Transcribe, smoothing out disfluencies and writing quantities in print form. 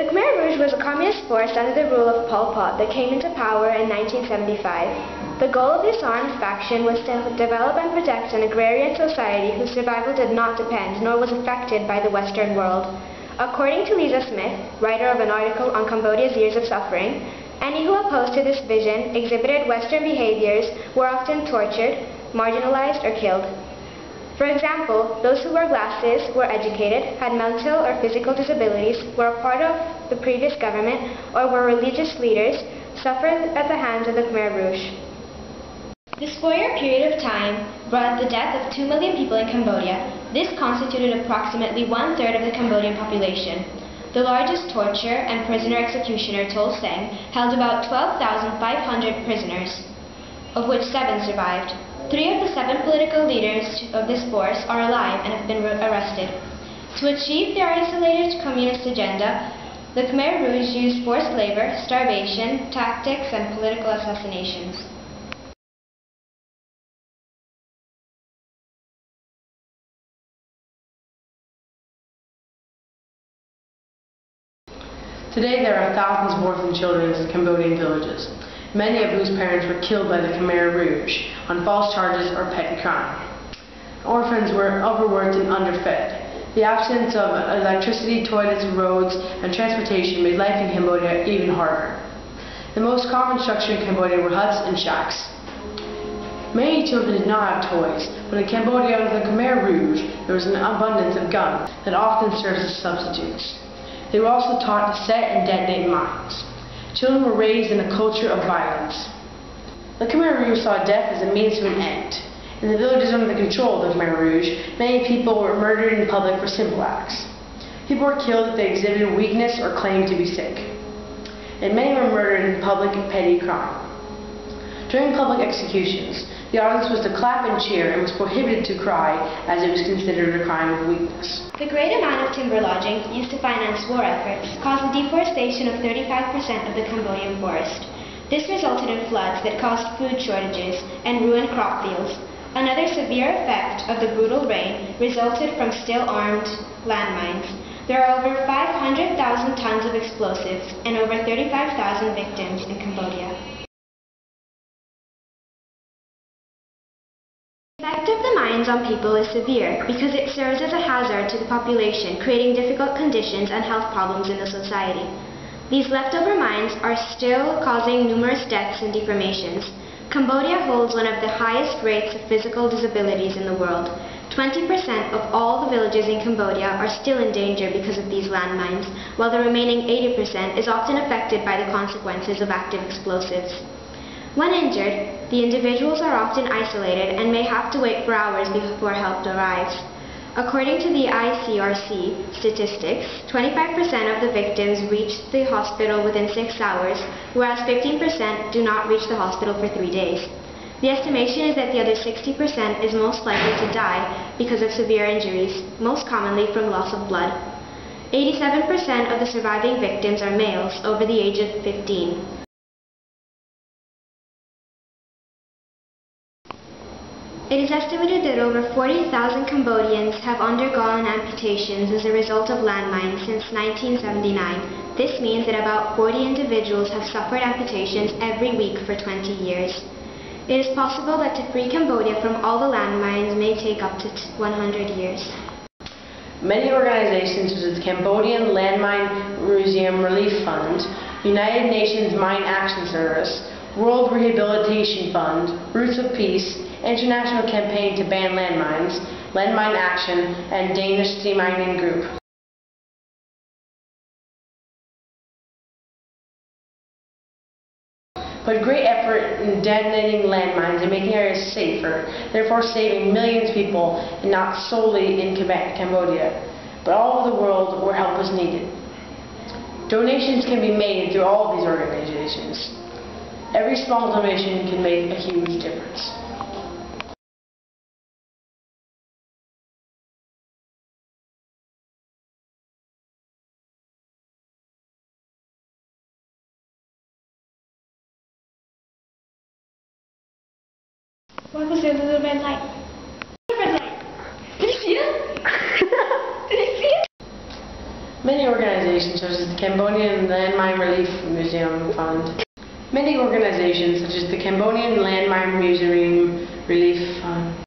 The Khmer Rouge was a communist force under the rule of Pol Pot that came into power in 1975. The goal of this armed faction was to develop and protect an agrarian society whose survival did not depend nor was affected by the Western world. According to Lisa Smith, writer of an article on Cambodia's years of suffering, any who opposed to this vision exhibited Western behaviors were often tortured, marginalized, or killed. For example, those who wore glasses, were educated, had mental or physical disabilities, were a part of the previous government, or were religious leaders, suffered at the hands of the Khmer Rouge. This 4-year period of time brought the death of 2 million people in Cambodia. This constituted approximately 1/3 of the Cambodian population. The largest torture and prisoner executioner, Tol Seng, held about 12,500 prisoners, of which 7 survived. 3 of the 7 political leaders of this force are alive and have been arrested. To achieve their isolated communist agenda, the Khmer Rouge used forced labor, starvation, tactics, and political assassinations. Today there are thousands of orphan children in Cambodian villages, many of whose parents were killed by the Khmer Rouge on false charges or petty crime. Orphans were overworked and underfed. The absence of electricity, toilets, roads, and transportation made life in Cambodia even harder. The most common structure in Cambodia were huts and shacks. Many children did not have toys, but in Cambodia under the Khmer Rouge there was an abundance of guns that often served as substitutes. They were also taught to set and detonate mines. Children were raised in a culture of violence. The Khmer Rouge saw death as a means to an end. In the villages under the control of the Khmer Rouge, many people were murdered in public for simple acts. People were killed if they exhibited weakness or claimed to be sick. And many were murdered in public petty crime. During public executions, the audience was to clap and cheer and was prohibited to cry, as it was considered a crime of weakness. The great amount of timber lodging used to finance war efforts caused the deforestation of 35% of the Cambodian forest. This resulted in floods that caused food shortages and ruined crop fields. Another severe effect of the brutal rain resulted from still armed landmines. There are over 500,000 tons of explosives and over 35,000 victims in Cambodia. The effect of the mines on people is severe because it serves as a hazard to the population, creating difficult conditions and health problems in the society. These leftover mines are still causing numerous deaths and deformations. Cambodia holds one of the highest rates of physical disabilities in the world. 20% of all the villages in Cambodia are still in danger because of these landmines, while the remaining 80% is often affected by the consequences of active explosives. When injured, the individuals are often isolated and may have to wait for hours before help arrives. According to the ICRC statistics, 25% of the victims reach the hospital within 6 hours, whereas 15% do not reach the hospital for 3 days. The estimation is that the other 60% is most likely to die because of severe injuries, most commonly from loss of blood. 87% of the surviving victims are males over the age of 15. It is estimated that over 40,000 Cambodians have undergone amputations as a result of landmines since 1979. This means that about 40 individuals have suffered amputations every week for 20 years. It is possible that to free Cambodia from all the landmines may take up to 100 years. Many organizations such as the Cambodian Landmine Museum Relief Fund, United Nations Mine Action Service, World Rehabilitation Fund, Roots of Peace, International Campaign to Ban Landmines, Landmine Action, and Danish Demining Group. Put great effort in detonating landmines and making areas safer, therefore saving millions of people, and not solely in Cambodia, but all over the world where help is needed. Donations can be made through all of these organizations. Every small donation can make a huge difference. What was the little red light? Red light! Did you see it? Did you see it? Many organizations such as the Cambodian Landmine Relief Museum Fund. Many organizations such as the Cambodian Landmine Museum Relief Fund.